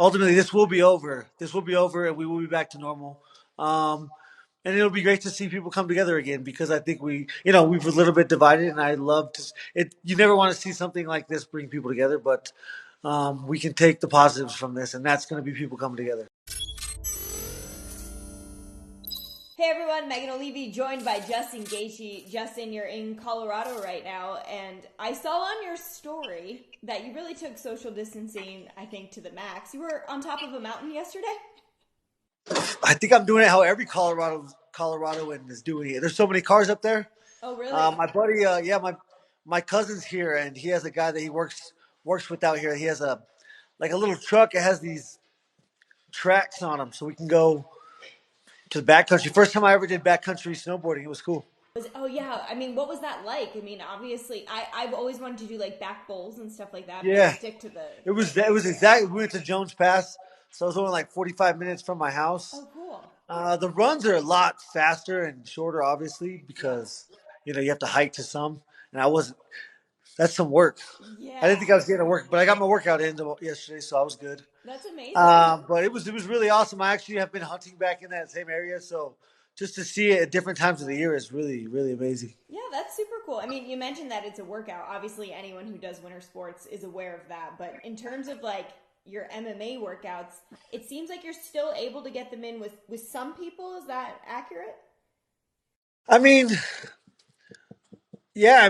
ultimately this will be over. This will be over, and we will be back to normal. Um, and it'll be great to see people come together again because I think we've a little bit divided, and I love to. It you never want to see something like this bring people together, but we can take the positives from this, and that's going to be people coming together. Hey everyone, Megan O'Leary joined by Justin Gaethje. Justin, you're in Colorado right now, and I saw on your story that you really took social distancing, I think, to the max. You were on top of a mountain yesterday? I think I'm doing it how every Coloradoan is doing it. There's so many cars up there. Oh, really? My buddy, my cousin's here, and he has a guy that he works with out here. He has a little truck. It has these tracks on them, so we can go to the backcountry. First time I ever did backcountry snowboarding. It was cool. Oh yeah. I mean, what was that like? I mean, obviously, I've always wanted to do like back bowls and stuff like that, but Yeah, stick to it was exactly. We went to Jones Pass, so it was only like 45 minutes from my house. Oh, cool. The runs are a lot faster and shorter, obviously, Yeah. because you have to hike to some. And I wasn't. That's some work. I didn't Yeah. think I was getting to work, but I got my workout in yesterday, so I was good. That's amazing. But it was really awesome. I actually have been hunting back in that same area, so just to see it at different times of the year is really really amazing. Yeah, that's super cool. I mean, you mentioned that it's a workout. Obviously, anyone who does winter sports is aware of that. But in terms of like your MMA workouts, it seems like you're still able to get them in with some people. Is that accurate? I mean, yeah,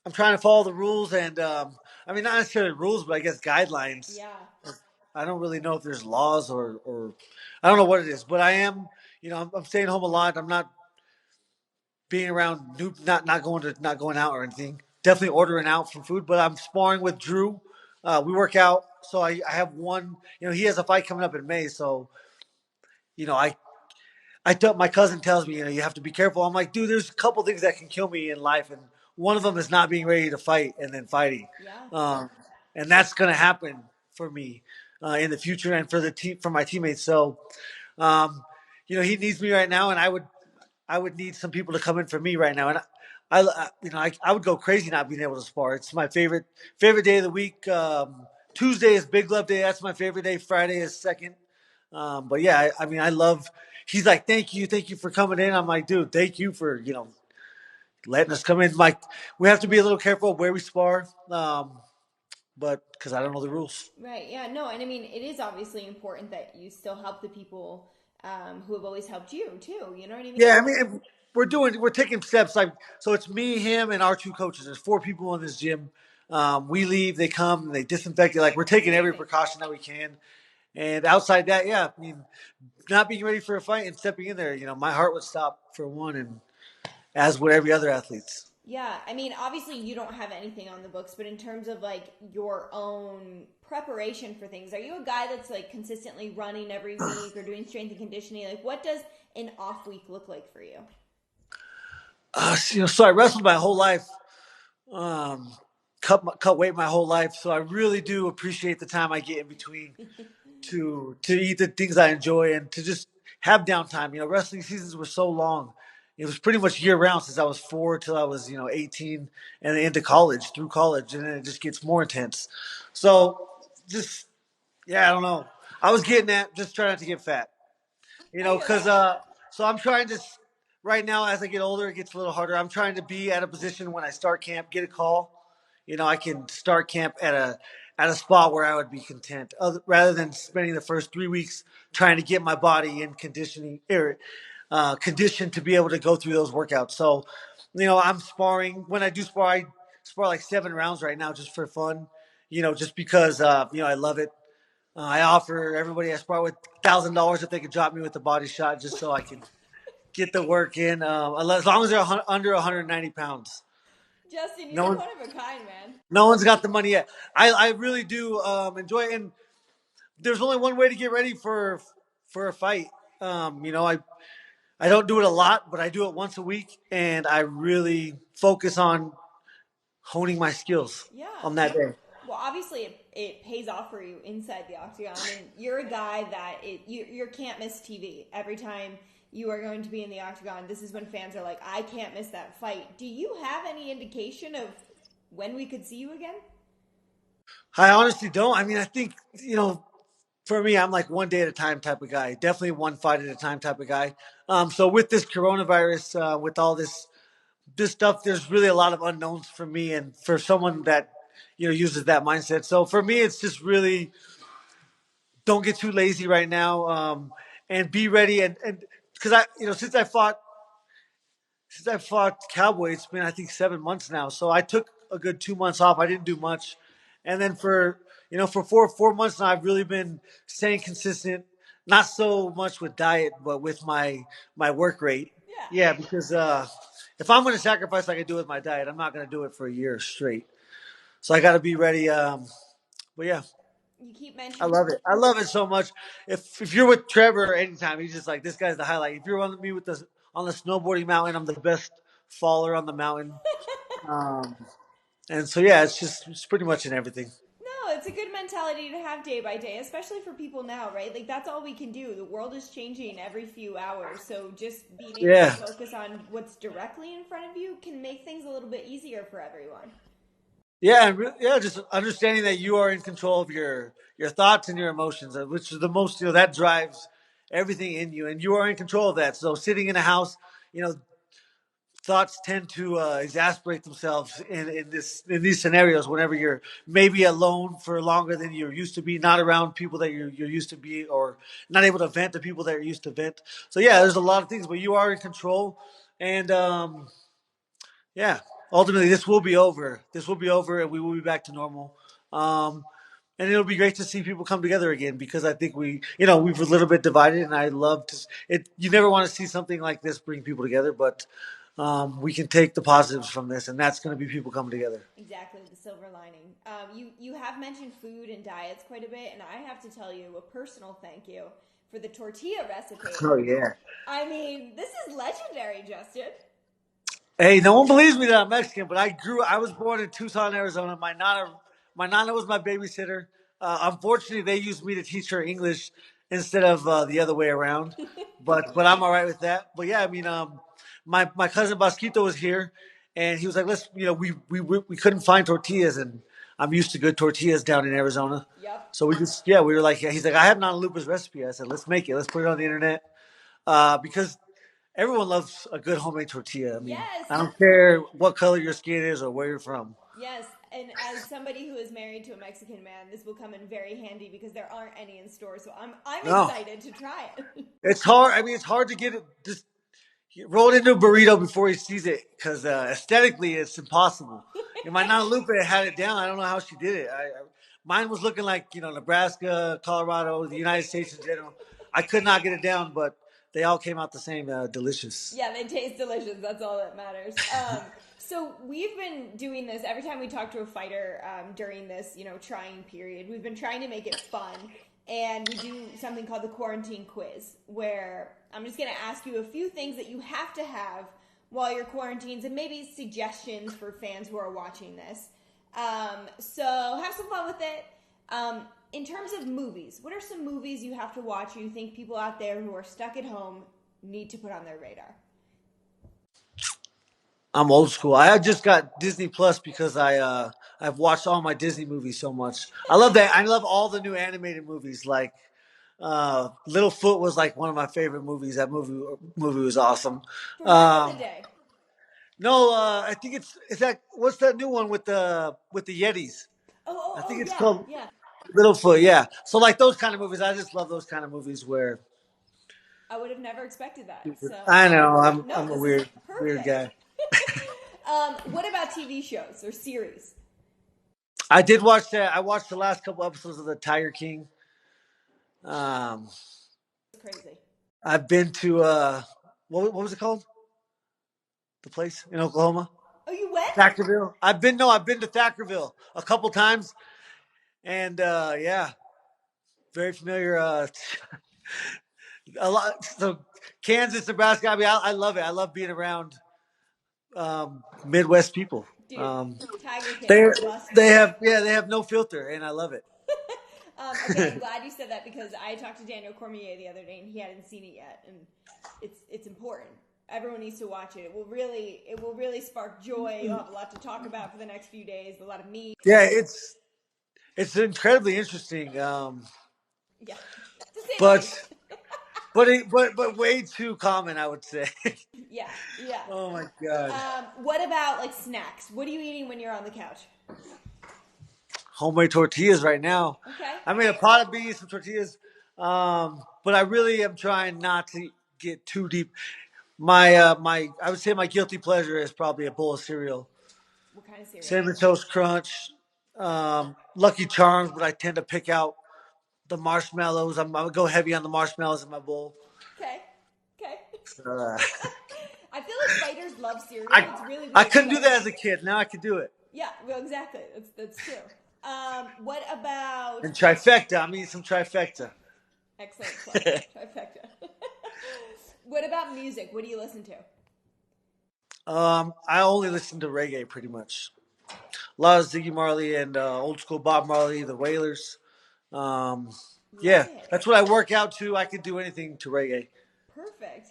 I'm trying to follow the rules, and I mean not necessarily rules, but I guess guidelines. Yeah. I don't really know if there's laws or I don't know what it is, but I am. I'm staying home a lot. I'm not being around new, not going out or anything. Definitely ordering out from food, but I'm sparring with Drew. We work out, so I have one. He has a fight coming up in May, so you know I tell my cousin tells me you have to be careful. I'm like, dude, there's a couple things that can kill me in life, and one of them is not being ready to fight and then fighting, Yeah. um, and that's gonna happen for me in the future and for the team for my teammates. So, um, he needs me right now, and I would need some people to come in for me right now, and I would go crazy not being able to spar. It's my favorite day of the week. Tuesday is Big Love Day. That's my favorite day. Friday is second. But yeah, I mean, I love. He's like, thank you for coming in. I'm like, dude, thank you for letting us come in. Like, we have to be a little careful where we spar, but because I don't know the rules. Right. Yeah. No. And I mean, it is obviously important that you still help the people who have always helped you too. You know what I mean? Yeah, I mean, we're taking steps like so. It's me, him, and our two coaches. There's four people in this gym. We leave, they come, they disinfect it. Like we're taking every Amazing. precaution that we can. And outside that, yeah, I mean, not being ready for a fight and stepping in there, my heart would stop for one, and as would every other athlete's. Yeah, I mean, obviously you don't have anything on the books, but in terms of like your own preparation for things, are you a guy that's like consistently running every week or doing strength and conditioning? Like, what does an off week look like for you? So I wrestled my whole life, um, cut weight my whole life. So I really do appreciate the time I get in between to eat the things I enjoy and to just have downtime. Wrestling seasons were so long. It was pretty much year round since I was 4 till I was 18 and then into college through college, and then it just gets more intense. So just yeah, I don't know. I was getting at just trying not to get fat, I hear because that. so I'm trying to right now as I get older, it gets a little harder. I'm trying to be at a position when I start camp, get a call. I can start camp at a spot where I would be content, rather than spending the first 3 weeks trying to get my body in condition to be able to go through those workouts. So, I'm sparring. When I do spar, I spar like 7 rounds right now just for fun. Just because I love it. I offer everybody I spar with $1,000 if they could drop me with the body shot, just so I can get the work in. As long as they're under 190 pounds. Justin, No you're one, one of a kind, man. no one's got the money yet. I really do enjoy it, and there's only one way to get ready for a fight. I don't do it a lot, but I do it once a week, and I really focus on honing my skills Yeah. on that day. Well, obviously it pays off for you inside the octagon. I mean, you're a guy that you can't miss TV. Every time you are going to be in the octagon, this is when fans are like, I can't miss that fight. Do you have any indication of when we could see you again? I honestly don't. I mean, I think, for me, I'm like one day at a time type of guy. Definitely one fight at a time type of guy. So with this coronavirus, with all this stuff, there's really a lot of unknowns for me and for someone that uses that mindset. So for me, it's just really don't get too lazy right now, and be ready. And because since I fought Cowboy, it's been I think 7 months now. So I took a good 2 months off. I didn't do much, and then for four months now, I've really been staying consistent. Not so much with diet, but with my work rate. Yeah. Yeah, because if I'm going to sacrifice like I do with my diet, I'm not going to do it for a year straight. So I got to be ready. But yeah, You keep I mentioning. love it. I love it so much. If you're with Trevor anytime, he's just like this guy's the highlight. If you're on me with the on the snowboarding mountain, I'm the best faller on the mountain. Um, and so yeah, it's pretty much in everything. No, it's a good mentality to have day by day, especially for people now, right? Like that's all we can do. The world is changing every few hours, so just being able to Yeah, focus on what's directly in front of you can make things a little bit easier for everyone. yeah, yeah. Just understanding that you are in control of your thoughts and your emotions, which is the most that drives everything in you, and you are in control of that. So sitting in a house, you know, thoughts tend to exasperate themselves in these scenarios whenever you're maybe alone for longer than you're used to be, not around people that you're used to be, or not able to vent to people that are used to vent. So yeah, there's a lot of things, but you are in control, and yeah, ultimately this will be over. This will be over, and we will be back to normal. Um, and it'll be great to see people come together again because I think we've a little bit divided, and I love to it. You never want to see something like this bring people together, but we can take the positives from this, and that's going to be people coming together. Exactly, the silver lining. You have mentioned food and diets quite a bit, and I have to tell you a personal thank you for the tortilla recipe. Oh yeah. I mean, this is legendary, Justin. Hey, no one believes me that I'm Mexican, but I was born in Tucson, Arizona. My nana was my babysitter. Unfortunately, they used me to teach her English instead of the other way around. But I'm all right with that. But yeah, I mean, my cousin Basquito was here, and he was like, "Let's, we couldn't find tortillas, and I'm used to good tortillas down in Arizona, Yep. so we were like, yeah." He's like, "I have Nana Lupa's recipe." I said, "Let's make it. Let's put it on the internet." Because everyone loves a good homemade tortilla. I mean, Yes. I don't care what color your skin is or where you're from. Yes, and as somebody who is married to a Mexican man, this will come in very handy because there aren't any in stores. So I'm No, excited to try it. it's hard. I mean, it's hard to get it just rolled into a burrito before he sees it because aesthetically it's impossible. And my Nana Lupe had it down. I don't know how she did it. Mine was looking like Nebraska, Colorado, the United States in general. I could not get it down, but they all came out the same, delicious. Yeah, they taste delicious. That's all that matters. So we've been doing this every time we talk to a fighter during this, trying period. We've been trying to make it fun, and we do something called the quarantine quiz, where I'm just going to ask you a few things that you have to have while you're quarantines, and maybe suggestions for fans who are watching this. So have some fun with it. In terms of movies, what are some movies you have to watch you think people out there who are stuck at home need to put on their radar? I'm old school. I just got Disney Plus because I've watched all my Disney movies so much. I love that. I love all the new animated movies. Like Littlefoot was like one of my favorite movies. That movie was awesome. From back in the Um, day. no, I think it's that. What's that new one with the Yetis? Oh, oh, I oh, think it's yeah, called yeah. Littlefoot. Yeah. So like those kind of movies, I just love those kind of movies where I would have never expected that. So, I know I'm no, a this is weird perfect. guy. What about TV shows or series? I did watch that. I watched the last couple episodes of the Tiger King. Um, It's crazy. I've been to what was it called? The place in Oklahoma, Oh, you went? Thackerville. I've been to Thackerville a couple times, and yeah, very familiar. A lot. So Kansas, Nebraska. I mean, I love it. I love being around Midwest people. Dude, Um, Tiger King, they must they watch. have yeah they have no filter, and I love it. Okay, I'm glad you said that because I talked to Daniel Cormier the other day and he hadn't seen it yet, and it's important. Everyone needs to watch it. It will really spark joy. You'll have a lot to talk about for the next few days. A lot of meat. Yeah, It's incredibly interesting, Yeah, to say the but least. but way too common, I would say. Yeah, yeah. Oh my god. What about like snacks? What are you eating when you're on the couch? Homemade tortillas right now. Okay. I made a pot of beans, some tortillas, but I really am trying not to get too deep. My I would say my guilty pleasure is probably a bowl of cereal, What kind of cereal? cinnamon toast crunch, Lucky Charms, but I tend to pick out the marshmallows. I would go heavy on the marshmallows in my bowl. Okay. Okay. Uh, I feel like fighters love cereal. I It's really I weird couldn't because do I that as a kid. Now I can do it. yeah, well, exactly. That's true. What about And trifecta. I'm eating some trifecta. excellent plug trifecta? What about music? What do you listen to? I only listen to reggae pretty much. A lot of Ziggy Marley and old school Bob Marley, the Wailers. Um, Love yeah, it. that's what I work out to. I could do anything to reggae. Perfect.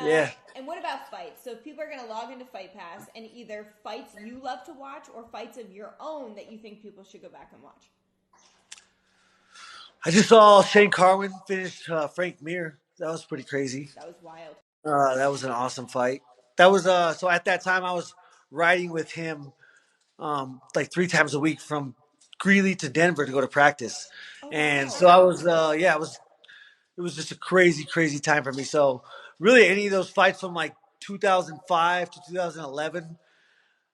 Yeah. And what about fights? So if people are going to log into Fight Pass and either fights you love to watch or fights of your own that you think people should go back and watch. I just saw Shane Carwin finish Frank Mir. That was pretty crazy. That was wild. That was an awesome fight. That was so at that time I was riding with him like 3 times a week from Greeley to Denver to go to practice, Oh and wow. so I was it was just a crazy time for me. So really, any of those fights from like 2005 to 2011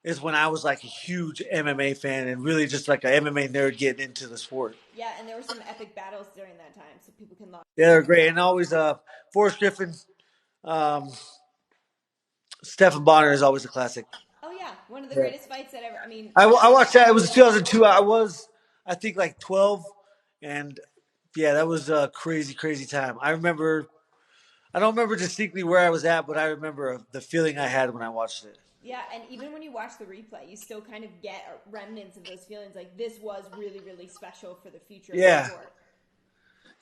is when I was like a huge MMA fan and really just like an MMA nerd getting into the sport. Yeah, and there were some epic battles during that time, so people can log. Yeah, they're great, and always Forrest Griffin, um, Stephen Bonner is always a classic. Oh yeah, one of the Yeah. greatest fights that ever. I mean, I watched that. It was 2002. I think like 12, and yeah, that was a crazy time. I don't remember distinctly where I was at, but I remember the feeling I had when I watched it. yeah, and even when you watch the replay, you still kind of get remnants of those feelings. Like this was really special for the future of the Yeah, sport.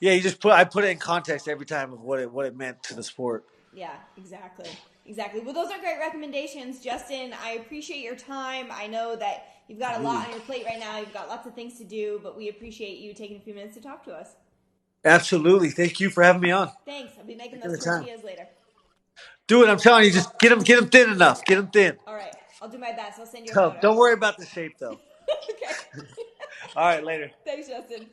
yeah. I put it in context every time of what it meant to the sport. Yeah, exactly. Exactly. Well, those are great recommendations, Justin. I appreciate your time. I know that you've got a lot on your plate right now. You've got lots of things to do, but we appreciate you taking a few minutes to talk to us. Absolutely. Thank you for having me on. Thanks. I'll be making Taking those the time. tortillas later. Do it. I'm telling you, just get them thin enough. Get them thin. All right. I'll do my best. I'll send you a So photo. don't worry about the shape though. Okay. All right, later. Thanks, Justin. Bye.